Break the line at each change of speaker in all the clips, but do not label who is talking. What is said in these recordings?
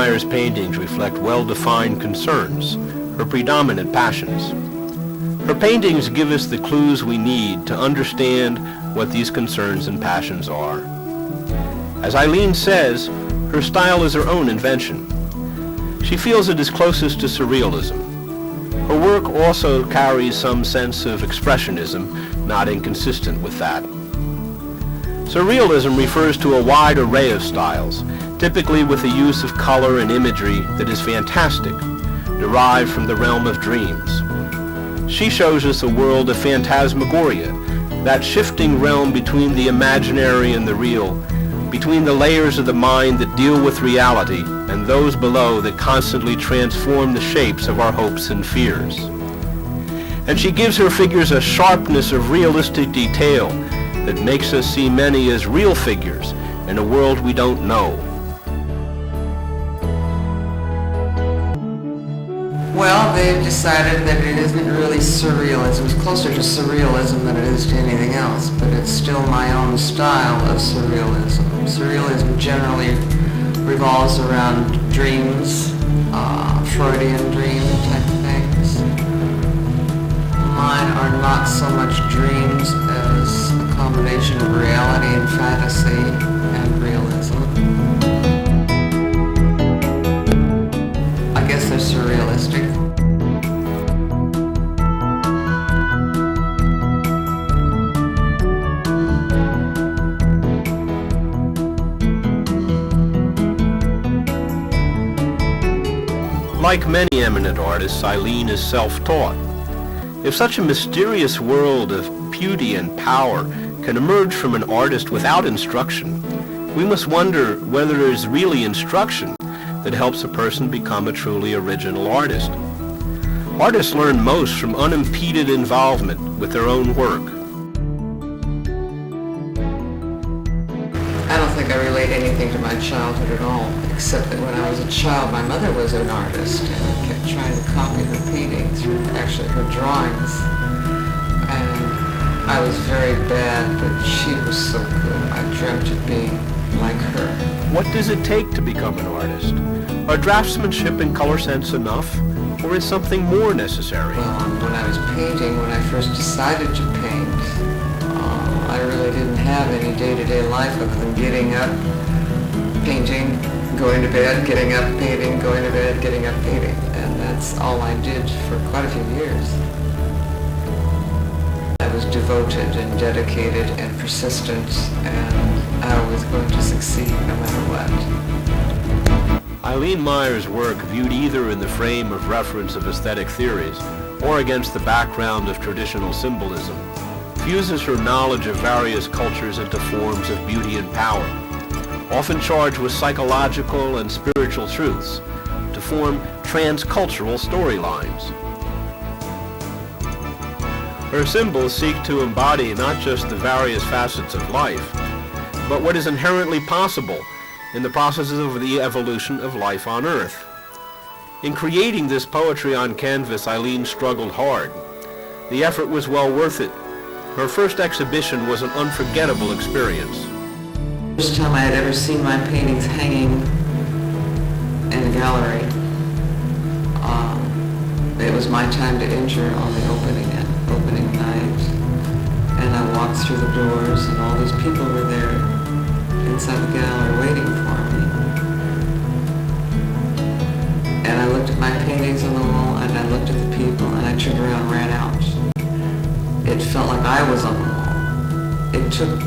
Meyer's paintings reflect well-defined concerns, her predominant passions. Her paintings give us the clues we need to understand what these concerns and passions are. As Eileen says, her style is her own invention. She feels it is closest to surrealism. Her work also carries some sense of expressionism, not inconsistent with that. Surrealism refers to a wide array of styles, typically with the use of color and imagery that is fantastic, derived from the realm of dreams. She shows us a world of phantasmagoria, that shifting realm between the imaginary and the real, between the layers of the mind that deal with reality and those below that constantly transform the shapes of our hopes and fears. And she gives her figures a sharpness of realistic detail that makes us see many as real figures in a world we don't know.
Well, they've decided that it isn't really surrealism. It's closer to surrealism than it is to anything else, but it's still my own style of surrealism. Surrealism generally revolves around dreams, Freudian dream type things. Mine are not so much dreams as a combination of reality and fantasy and realism. I guess they're surrealistic.
Like many eminent artists, Eileen is self-taught. If such a mysterious world of beauty and power can emerge from an artist without instruction, we must wonder whether there is really instruction that helps a person become a truly original artist. Artists learn most from unimpeded involvement with their own work.
I don't think I relate anything to my childhood at all, except that when I was a child, my mother was an artist, and I kept trying to copy her paintings, actually her drawings. And I was very bad, but she was so good. I dreamt of being like her.
What does it take to become an artist? Are draftsmanship and color sense enough, or is something more necessary?
Well, when I was painting, when I first decided to paint, I really didn't have any day-to-day life other than getting up, painting, going to bed, getting up, painting, going to bed, getting up, painting. And that's all I did for quite a few years. I was devoted and dedicated and persistent, and I was going to succeed no matter what.
Eileen Meyer's work, viewed either in the frame of reference of aesthetic theories or against the background of traditional symbolism, fuses her knowledge of various cultures into forms of beauty and power, often charged with psychological and spiritual truths, to form transcultural storylines. Her symbols seek to embody not just the various facets of life, but what is inherently possible in the processes of the evolution of life on Earth. In creating this poetry on canvas, Eileen struggled hard. The effort was well worth it. Her first exhibition was an unforgettable experience.
The first time I had ever seen my paintings hanging in a gallery, it was my time to enter on the opening night. And I walked through the doors, and all these people were there inside the gallery waiting for me. And I looked at my paintings on the wall, and I looked at the people, and I turned around and ran out. It felt like I was on the wall. It took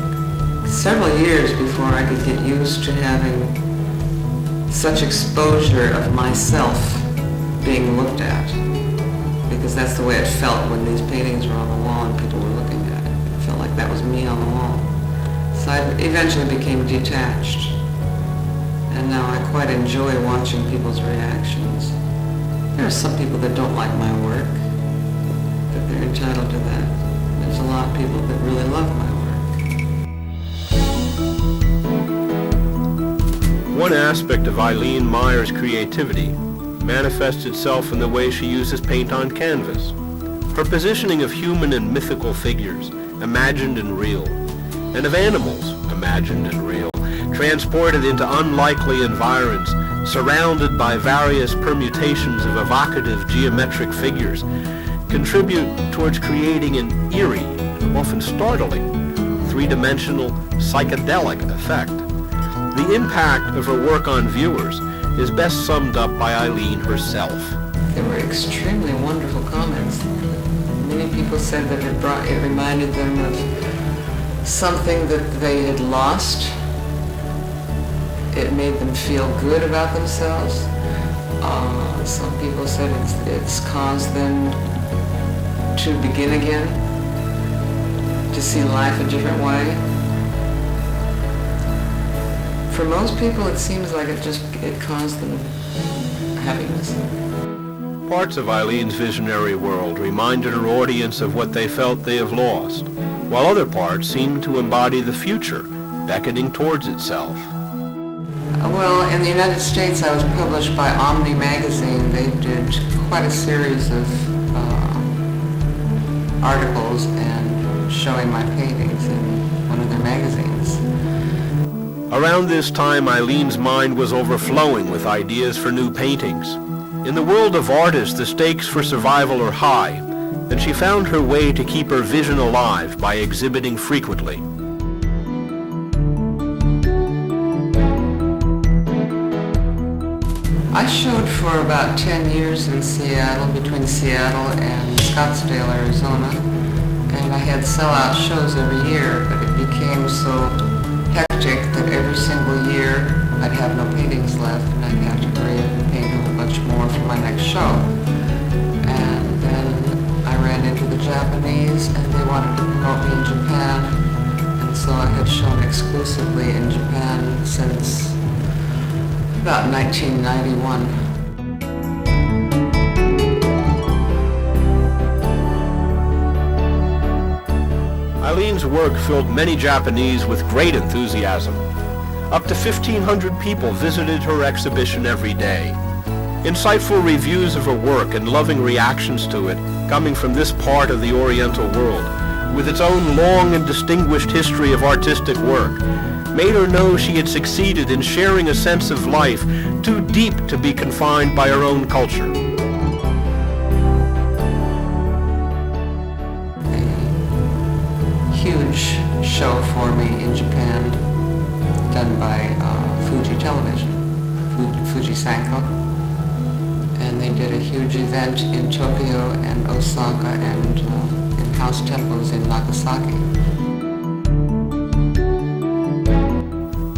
several years before I could get used to having such exposure of myself being looked at, because that's the way it felt when these paintings were on the wall and people were looking at it. It felt like that was me on the wall. So I eventually became detached, and now I quite enjoy watching people's reactions. There are some people that don't like my work, but they're entitled to that. There's a lot of people that really love my work.
One aspect of Eileen Meyer's creativity manifests itself in the way she uses paint on canvas. Her positioning of human and mythical figures, imagined and real, and of animals, imagined and real, transported into unlikely environs, surrounded by various permutations of evocative geometric figures, contribute towards creating an eerie, often startling, three-dimensional psychedelic effect. The impact of her work on viewers is best summed up by Eileen herself.
They were extremely wonderful comments. Many people said that it reminded them of something that they had lost. It made them feel good about themselves. Some people said it's caused them to begin again, to see life a different way. For most people, it seems like it caused them happiness.
Parts of Eileen's visionary world reminded her audience of what they felt they have lost, while other parts seemed to embody the future, beckoning towards itself.
Well, in the United States, I was published by Omni magazine. They did quite a series of articles and showing my paintings in one of their magazines.
Around this time, Eileen's mind was overflowing with ideas for new paintings. In the world of artists, the stakes for survival are high, and she found her way to keep her vision alive by exhibiting frequently.
I showed for about 10 years in Seattle, between Seattle and Scottsdale, Arizona, and I had sellout shows every year, but it became so hectic that every single year I'd have no paintings left and I'd have to hurry up and paint a whole bunch more for my next show. And then I ran into the Japanese and they wanted to promote me in Japan, and so I had shown exclusively in Japan since about 1991.
Eileen's work filled many Japanese with great enthusiasm. Up to 1,500 people visited her exhibition every day. Insightful reviews of her work and loving reactions to it, coming from this part of the Oriental world, with its own long and distinguished history of artistic work, made her know she had succeeded in sharing a sense of life too deep to be confined by her own culture.
Huge show for me in Japan, done by Fuji Television, Fuji Sanko, and they did a huge event in Tokyo and Osaka and in house temples in Nagasaki.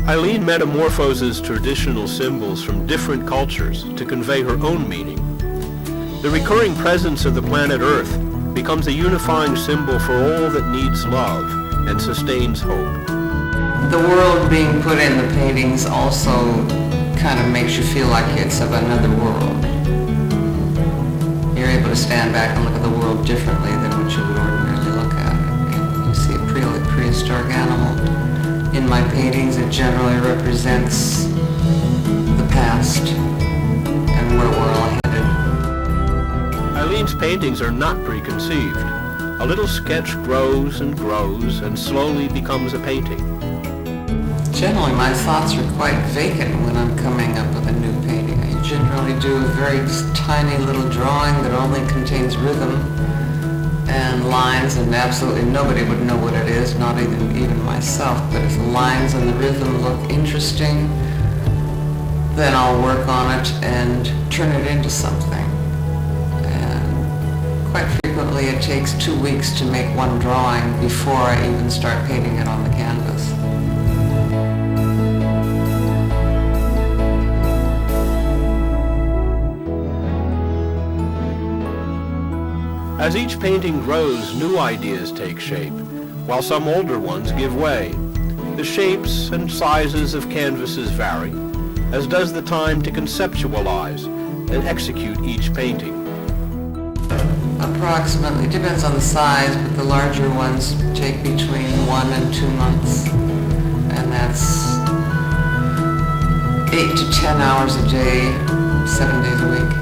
Eileen metamorphoses traditional symbols from different cultures to convey her own meaning. The recurring presence of the planet Earth becomes a unifying symbol for all that needs love and sustains hope.
The world being put in the paintings also kind of makes you feel like it's of another world. You're able to stand back and look at the world differently than what you would ordinarily look at it. And you see a prehistoric animal. In my paintings, it generally represents the past and where we're all headed.
Eileen's paintings are not preconceived. A little sketch grows and slowly becomes a painting.
Generally, my thoughts are quite vacant when I'm coming up with a new painting. I generally do a very tiny little drawing that only contains rhythm and lines, and absolutely nobody would know what it is, not even myself. But if the lines and the rhythm look interesting, then I'll work on it and turn it into something. And quite frequently it takes 2 weeks to make one drawing before I even start painting it on the canvas.
As each painting grows, new ideas take shape, while some older ones give way. The shapes and sizes of canvases vary, as does the time to conceptualize and execute each painting.
Approximately, depends on the size, but the larger ones take between 1 and 2 months, and that's 8 to 10 hours a day, 7 days a week.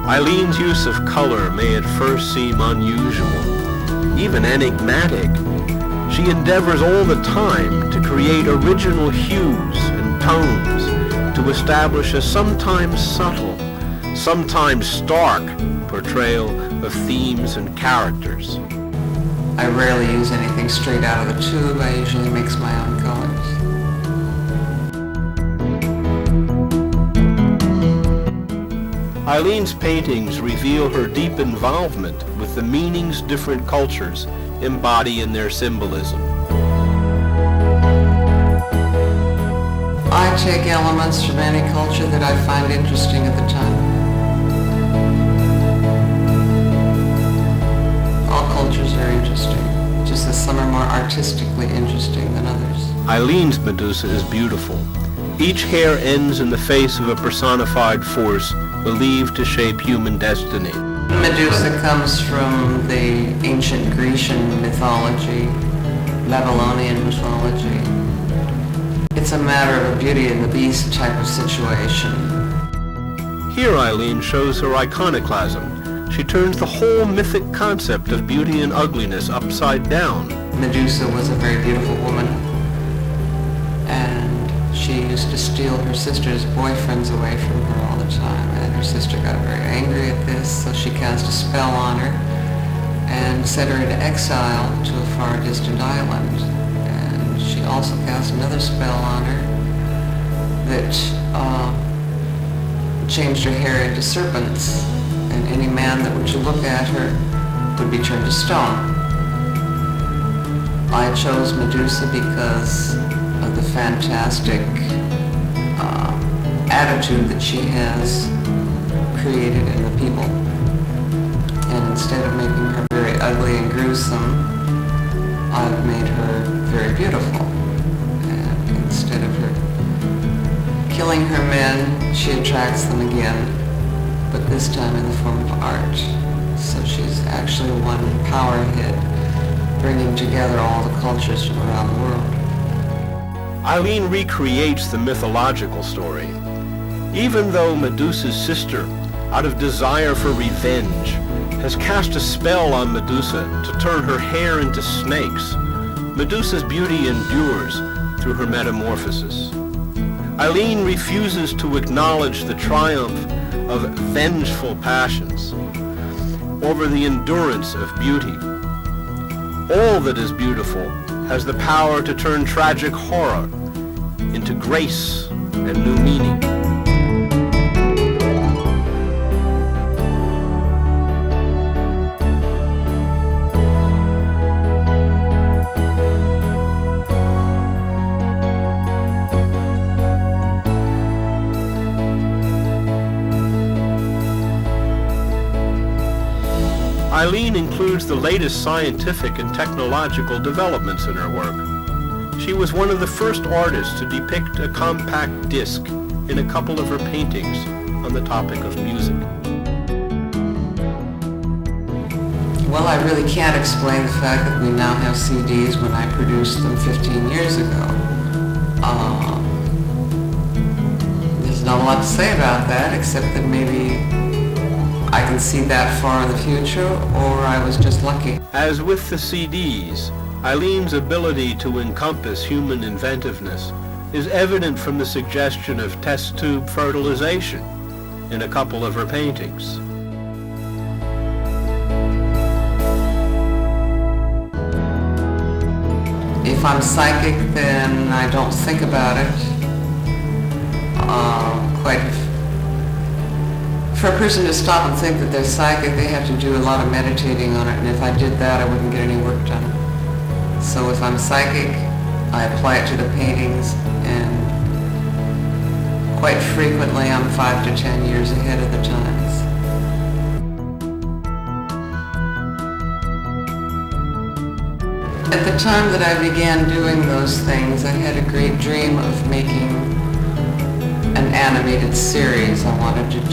Eileen's use of color may at first seem unusual, even enigmatic, she endeavors all the time to create original hues and tones to establish a sometimes subtle, sometimes stark portrayal of themes and characters.
I rarely use anything straight out of the tube. I usually mix my own colors.
Eileen's paintings reveal her deep involvement with the meanings different cultures embody in their symbolism.
I take elements from any culture that I find interesting at the time. All cultures are interesting, just as some are more artistically interesting than others.
Eileen's Medusa is beautiful. Each hair ends in the face of a personified force believed to shape human destiny.
Medusa comes from the ancient Grecian mythology, Babylonian mythology. It's a matter of a Beauty and the Beast type of situation.
Here Eileen shows her iconoclasm. She turns the whole mythic concept of beauty and ugliness upside down.
Medusa was a very beautiful woman, and she used to steal her sister's boyfriends away from her all the time, and her sister got very angry at this, so she cast a spell on her and set her into exile to a far distant island. And she also cast another spell on her that changed her hair into serpents, and any man that were to look at her would be turned to stone. I chose Medusa because of the fantastic attitude that she has created in the people. And instead of making her very ugly and gruesome, I've made her very beautiful. And instead of her killing her men, she attracts them again, but this time in the form of art. So she's actually one powerhead, bringing together all the cultures from around the world.
Eileen recreates the mythological story. Even though Medusa's sister, out of desire for revenge, has cast a spell on Medusa to turn her hair into snakes, Medusa's beauty endures through her metamorphosis. Eileen refuses to acknowledge the triumph of vengeful passions over the endurance of beauty. All that is beautiful has the power to turn tragic horror into grace and new meaning. Eileen includes the latest scientific and technological developments in her work. She was one of the first artists to depict a compact disc in a couple of her paintings on the topic of music.
Well, I really can't explain the fact that we now have CDs when I produced them 15 years ago. There's not a lot to say about that, except that maybe I can see that far in the future, or I was just lucky.
As with the CDs, Eileen's ability to encompass human inventiveness is evident from the suggestion of test tube fertilization in a couple of her paintings.
If I'm psychic, then I don't think about it. For a person to stop and think that they're psychic, they have to do a lot of meditating on it, and if I did that, I wouldn't get any work done. So if I'm psychic, I apply it to the paintings, and quite frequently I'm 5 to 10 years ahead of the times. At the time that I began doing those things, I had a great dream of making an animated series. I wanted to do